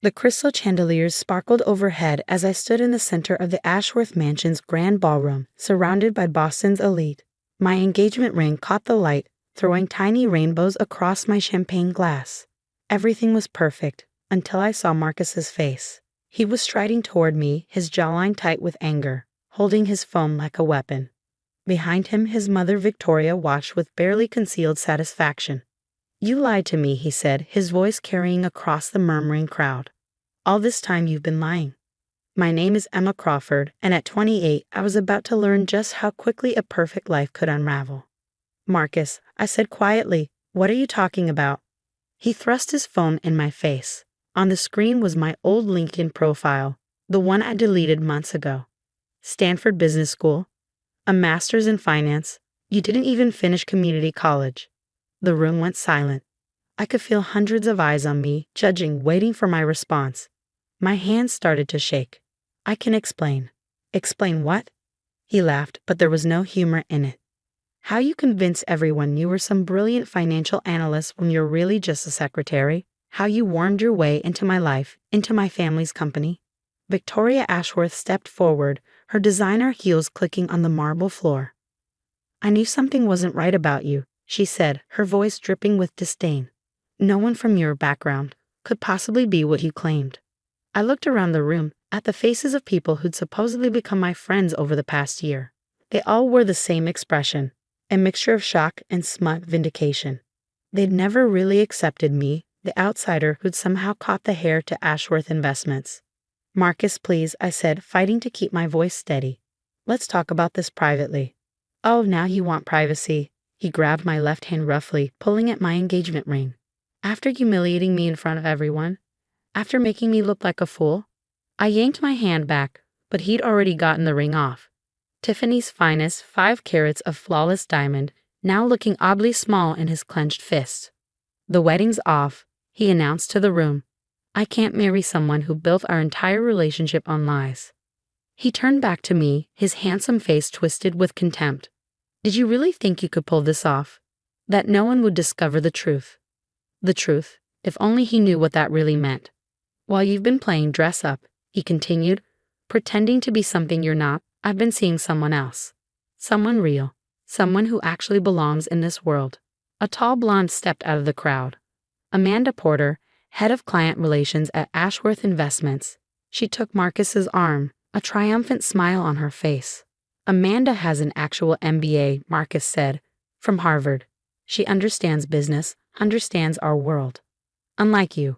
The crystal chandeliers sparkled overhead as I stood in the center of the Ashworth Mansion's grand ballroom, surrounded by Boston's elite. My engagement ring caught the light, throwing tiny rainbows across my champagne glass. Everything was perfect, until I saw Marcus's face. He was striding toward me, his jawline tight with anger, holding his phone like a weapon. Behind him, his mother Victoria watched with barely concealed satisfaction. "You lied to me," he said, his voice carrying across the murmuring crowd. "All this time you've been lying." My name is Emma Crawford, and at 28, I was about to learn just how quickly a perfect life could unravel. "Marcus," I said quietly, "what are you talking about?" He thrust his phone in my face. On the screen was my old LinkedIn profile, the one I deleted months ago. Stanford Business School, a master's in finance. You didn't even finish community college. The room went silent. I could feel hundreds of eyes on me, judging, waiting for my response. My hands started to shake. "I can explain." "Explain what?" He laughed, but there was no humor in it. "How you convince everyone you were some brilliant financial analyst when you're really just a secretary. How you wormed your way into my life, into my family's company." Victoria Ashworth stepped forward, her designer heels clicking on the marble floor. "I knew something wasn't right about you," she said, her voice dripping with disdain. "No one from your background could possibly be what you claimed." I looked around the room, at the faces of people who'd supposedly become my friends over the past year. They all wore the same expression, a mixture of shock and smug vindication. They'd never really accepted me, the outsider who'd somehow caught the heir to Ashworth Investments. "Marcus, please," I said, fighting to keep my voice steady. "Let's talk about this privately." "Oh, now you want privacy." He grabbed my left hand roughly, pulling at my engagement ring. "After humiliating me in front of everyone? After making me look like a fool?" I yanked my hand back, but he'd already gotten the ring off. Tiffany's finest, 5 carats of flawless diamond, now looking oddly small in his clenched fist. "The wedding's off," he announced to the room. "I can't marry someone who built our entire relationship on lies." He turned back to me, his handsome face twisted with contempt. "Did you really think you could pull this off? That no one would discover the truth?" The truth, if only he knew what that really meant. "While you've been playing dress up," he continued, "pretending to be something you're not, I've been seeing someone else. Someone real. Someone who actually belongs in this world." A tall blonde stepped out of the crowd. Amanda Porter, head of client relations at Ashworth Investments. She took Marcus's arm, a triumphant smile on her face. "Amanda has an actual MBA," Marcus said, "from Harvard. She understands business, understands our world. Unlike you."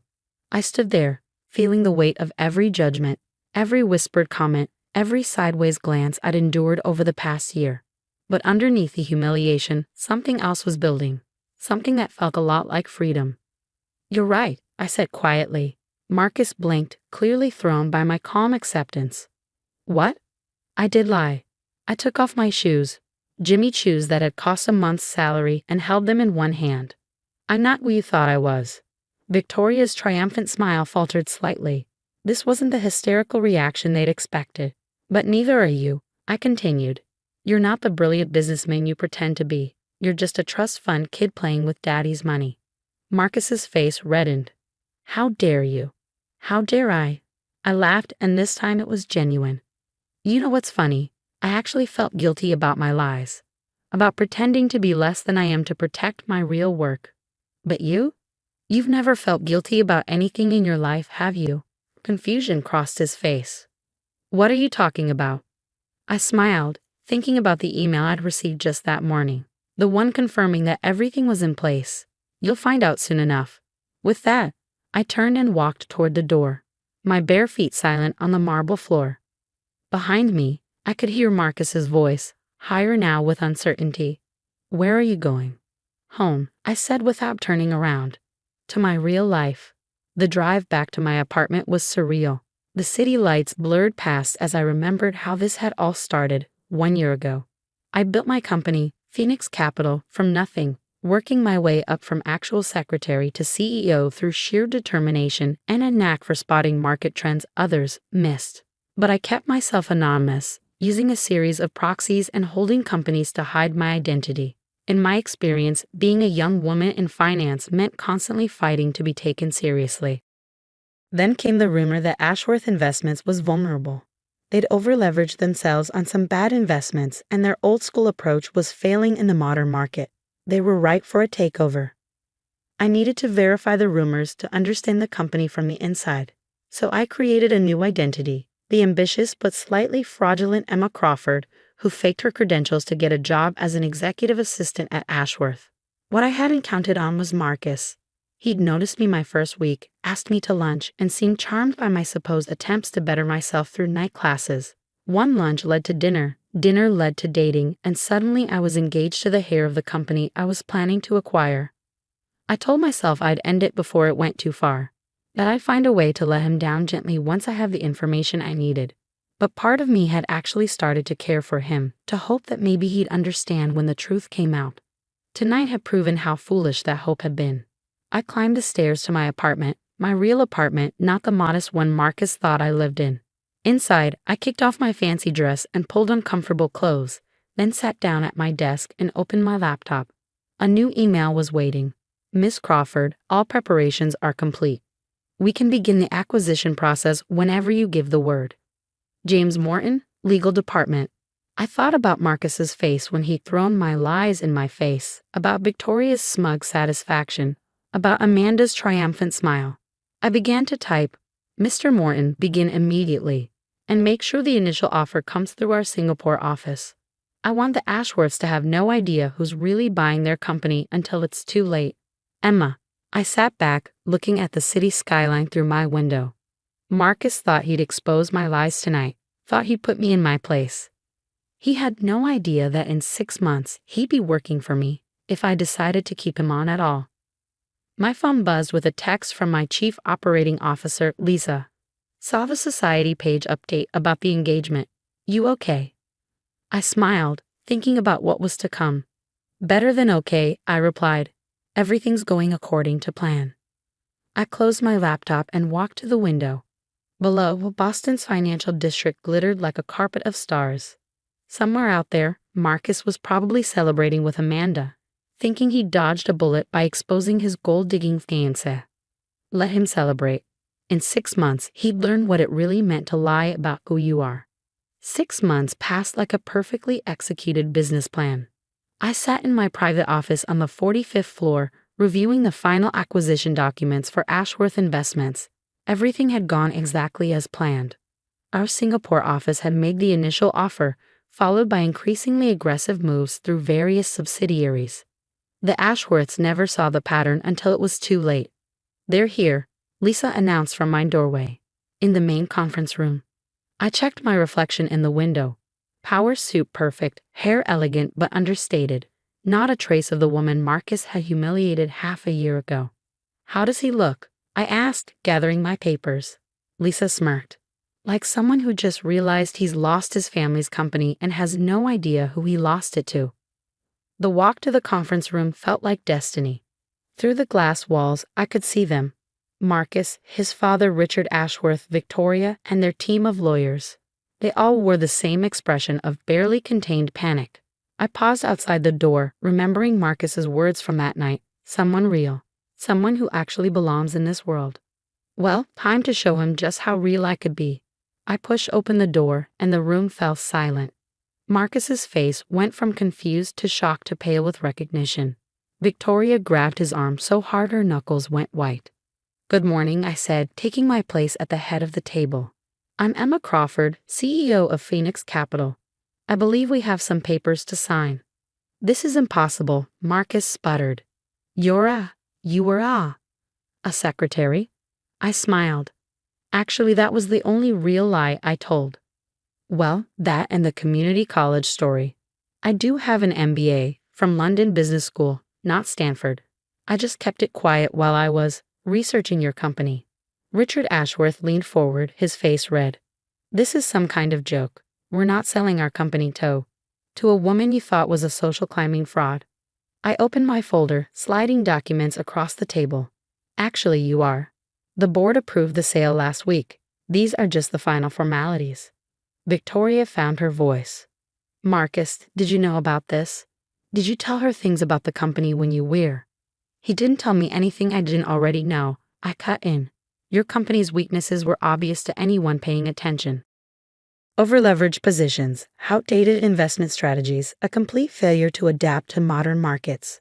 I stood there, feeling the weight of every judgment, every whispered comment, every sideways glance I'd endured over the past year. But underneath the humiliation, something else was building, something that felt a lot like freedom. "You're right," I said quietly. Marcus blinked, clearly thrown by my calm acceptance. "What?" "I did lie. I took off my shoes, Jimmy shoes that had cost a month's salary, and held them in one hand. I'm not who you thought I was." Victoria's triumphant smile faltered slightly. This wasn't the hysterical reaction they'd expected. "But neither are you," I continued. "You're not the brilliant businessman you pretend to be. You're just a trust fund kid playing with daddy's money." Marcus's face reddened. "How dare you?" "How dare I?" I laughed, and this time it was genuine. "You know what's funny? I actually felt guilty about my lies, about pretending to be less than I am to protect my real work. But you? You've never felt guilty about anything in your life, have you?" Confusion crossed his face. "What are you talking about?" I smiled, thinking about the email I'd received just that morning, the one confirming that everything was in place. "You'll find out soon enough." With that, I turned and walked toward the door, my bare feet silent on the marble floor. Behind me, I could hear Marcus's voice, higher now with uncertainty. "Where are you going?" "Home," I said without turning around. "To my real life." The drive back to my apartment was surreal. The city lights blurred past as I remembered how this had all started 1 year ago. I built my company, Phoenix Capital, from nothing, working my way up from actual secretary to CEO through sheer determination and a knack for spotting market trends others missed. But I kept myself anonymous, using a series of proxies and holding companies to hide my identity. In my experience, being a young woman in finance meant constantly fighting to be taken seriously. Then came the rumor that Ashworth Investments was vulnerable. They'd overleveraged themselves on some bad investments, and their old-school approach was failing in the modern market. They were ripe for a takeover. I needed to verify the rumors to understand the company from the inside. So I created a new identity, the ambitious but slightly fraudulent Emma Crawford, who faked her credentials to get a job as an executive assistant at Ashworth. What I hadn't counted on was Marcus. He'd noticed me my first week, asked me to lunch, and seemed charmed by my supposed attempts to better myself through night classes. One lunch led to dinner, dinner led to dating, and suddenly I was engaged to the heir of the company I was planning to acquire. I told myself I'd end it before it went too far, that I'd find a way to let him down gently once I had the information I needed. But part of me had actually started to care for him, to hope that maybe he'd understand when the truth came out. Tonight had proven how foolish that hope had been. I climbed the stairs to my apartment, my real apartment, not the modest one Marcus thought I lived in. Inside, I kicked off my fancy dress and pulled on comfortable clothes, then sat down at my desk and opened my laptop. A new email was waiting. Miss Crawford, all preparations are complete. We can begin the acquisition process whenever you give the word. James Morton, Legal Department. I thought about Marcus's face when he'd thrown my lies in my face, about Victoria's smug satisfaction, about Amanda's triumphant smile. I began to type, Mr. Morton, begin immediately, and make sure the initial offer comes through our Singapore office. I want the Ashworths to have no idea who's really buying their company until it's too late. Emma. I sat back, looking at the city skyline through my window. Marcus thought he'd expose my lies tonight, thought he'd put me in my place. He had no idea that in 6 months he'd be working for me, if I decided to keep him on at all. My phone buzzed with a text from my Chief Operating Officer, Lisa. Saw the society page update about the engagement. You okay? I smiled, thinking about what was to come. Better than okay, I replied. Everything's going according to plan. I closed my laptop and walked to the window. Below, Boston's financial district glittered like a carpet of stars. Somewhere out there, Marcus was probably celebrating with Amanda, thinking he dodged a bullet by exposing his gold-digging fiancé. Let him celebrate. In 6 months, he'd learn what it really meant to lie about who you are. 6 months passed like a perfectly executed business plan. I sat in my private office on the 45th floor, reviewing the final acquisition documents for Ashworth Investments. Everything had gone exactly as planned. Our Singapore office had made the initial offer, followed by increasingly aggressive moves through various subsidiaries. The Ashworths never saw the pattern until it was too late. They're here, Lisa announced from my doorway. In the main conference room. I checked my reflection in the window. Power suit perfect, hair elegant but understated. Not a trace of the woman Marcus had humiliated half a year ago. How does he look? I asked, gathering my papers. Lisa smirked. Like someone who just realized he's lost his family's company and has no idea who he lost it to. The walk to the conference room felt like destiny. Through the glass walls, I could see them. Marcus, his father Richard Ashworth, Victoria, and their team of lawyers. They all wore the same expression of barely contained panic. I paused outside the door, remembering Marcus's words from that night. Someone real. Someone who actually belongs in this world. Well, time to show him just how real I could be. I pushed open the door, and the room fell silent. Marcus's face went from confused to shocked to pale with recognition. Victoria grabbed his arm so hard her knuckles went white. Good morning, I said, taking my place at the head of the table. I'm Emma Crawford, CEO of Phoenix Capital. I believe we have some papers to sign. This is impossible, Marcus sputtered. You were a secretary? I smiled. Actually, that was the only real lie I told. Well, that and the community college story. I do have an MBA from London Business School, not Stanford. I just kept it quiet while I was researching your company. Richard Ashworth leaned forward, his face red. This is some kind of joke. We're not selling our company to a woman you thought was a social climbing fraud. I opened my folder, sliding documents across the table. Actually, you are. The board approved the sale last week. These are just the final formalities. Victoria found her voice. Marcus, did you know about this? Did you tell her things about the company when you were? He didn't tell me anything I didn't already know. I cut in. Your company's weaknesses were obvious to anyone paying attention. Overleveraged positions, outdated investment strategies, a complete failure to adapt to modern markets.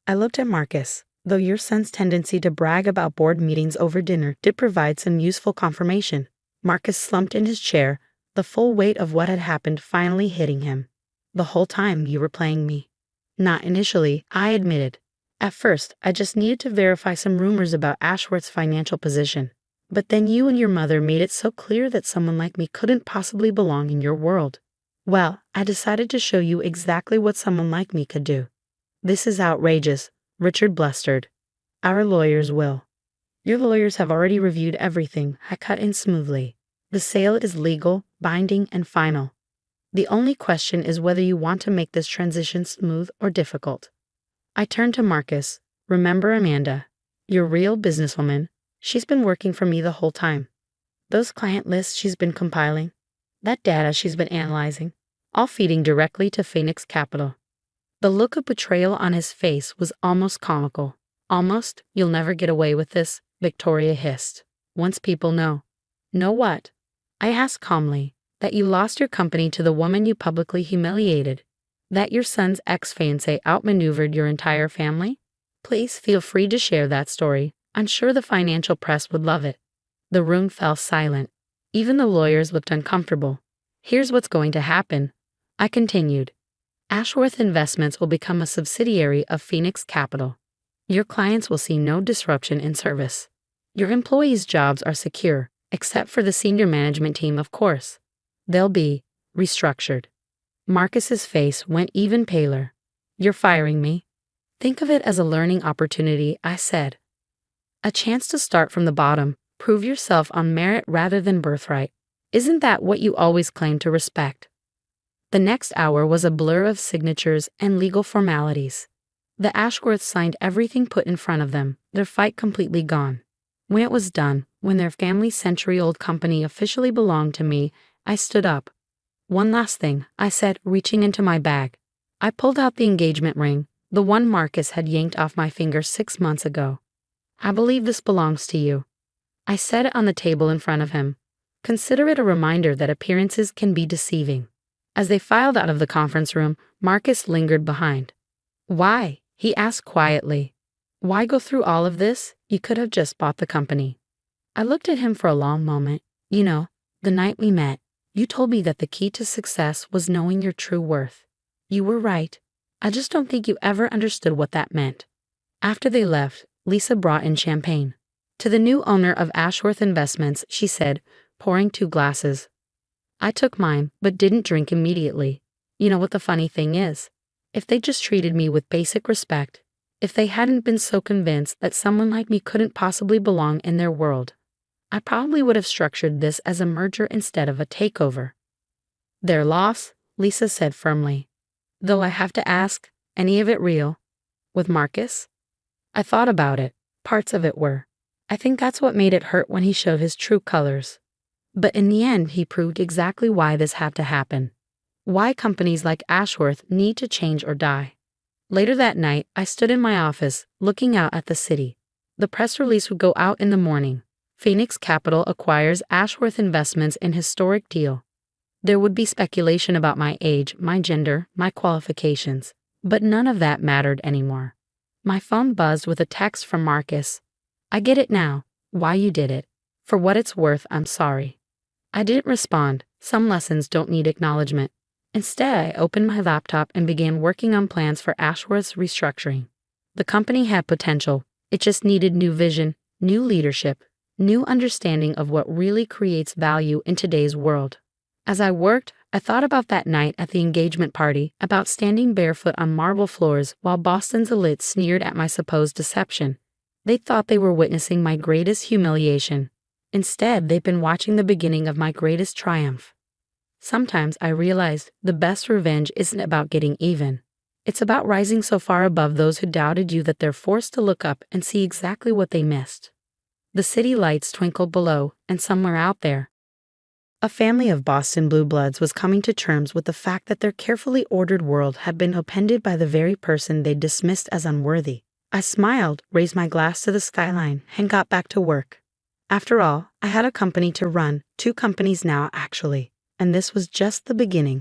I looked at Marcus. Though your son's tendency to brag about board meetings over dinner did provide some useful confirmation. Marcus slumped in his chair, the full weight of what had happened finally hitting him. The whole time you were playing me. Not initially, I admitted. At first, I just needed to verify some rumors about Ashworth's financial position. But then you and your mother made it so clear that someone like me couldn't possibly belong in your world. Well, I decided to show you exactly what someone like me could do. This is outrageous, Richard blustered. Our lawyers will. Your lawyers have already reviewed everything, I cut in smoothly. The sale is legal, binding, and final. The only question is whether you want to make this transition smooth or difficult. I turned to Marcus. Remember Amanda, your real businesswoman. She's been working for me the whole time. Those client lists she's been compiling, that data she's been analyzing, all feeding directly to Phoenix Capital. The look of betrayal on his face was almost comical. Almost, you'll never get away with this, Victoria hissed. Once people know. Know what? I asked calmly. That you lost your company to the woman you publicly humiliated. That your son's ex-fiancé outmaneuvered your entire family? Please feel free to share that story. I'm sure the financial press would love it. The room fell silent. Even the lawyers looked uncomfortable. Here's what's going to happen, I continued. Ashworth Investments will become a subsidiary of Phoenix Capital. Your clients will see no disruption in service. Your employees' jobs are secure, except for the senior management team, of course. They'll be restructured. Marcus's face went even paler. You're firing me? Think of it as a learning opportunity, I said. A chance to start from the bottom, prove yourself on merit rather than birthright. Isn't that what you always claim to respect? The next hour was a blur of signatures and legal formalities. The Ashworths signed everything put in front of them, their fight completely gone. When it was done, when their family's century-old company officially belonged to me, I stood up. One last thing, I said, reaching into my bag. I pulled out the engagement ring, the one Marcus had yanked off my finger 6 months ago. I believe this belongs to you. I set it on the table in front of him. Consider it a reminder that appearances can be deceiving. As they filed out of the conference room, Marcus lingered behind. Why? He asked quietly. Why go through all of this? You could have just bought the company. I looked at him for a long moment. You know, the night we met, you told me that the key to success was knowing your true worth. You were right. I just don't think you ever understood what that meant. After they left, Lisa brought in champagne. To the new owner of Ashworth Investments, she said, pouring 2 glasses. I took mine, but didn't drink immediately. You know what the funny thing is? If they just treated me with basic respect, if they hadn't been so convinced that someone like me couldn't possibly belong in their world, I probably would have structured this as a merger instead of a takeover. Their loss, Lisa said firmly. Though I have to ask, any of it real? With Marcus? I thought about it. Parts of it were. I think that's what made it hurt when he showed his true colors. But in the end, he proved exactly why this had to happen. Why companies like Ashworth need to change or die. Later that night, I stood in my office, looking out at the city. The press release would go out in the morning. Phoenix Capital acquires Ashworth Investments in historic deal. There would be speculation about my age, my gender, my qualifications. But none of that mattered anymore. My phone buzzed with a text from Marcus. I get it now, why you did it. For what it's worth, I'm sorry. I didn't respond. Some lessons don't need acknowledgement. Instead, I opened my laptop and began working on plans for Ashworth's restructuring. The company had potential. It just needed new vision, new leadership, new understanding of what really creates value in today's world. As I worked, I thought about that night at the engagement party, about standing barefoot on marble floors while Boston's elite sneered at my supposed deception. They thought they were witnessing my greatest humiliation. Instead, they've been watching the beginning of my greatest triumph. Sometimes I realized the best revenge isn't about getting even. It's about rising so far above those who doubted you that they're forced to look up and see exactly what they missed. The city lights twinkled below, and somewhere out there, a family of Boston blue bloods was coming to terms with the fact that their carefully ordered world had been upended by the very person they dismissed as unworthy. I smiled, raised my glass to the skyline, and got back to work. After all, I had a company to run, 2 companies now actually, and this was just the beginning.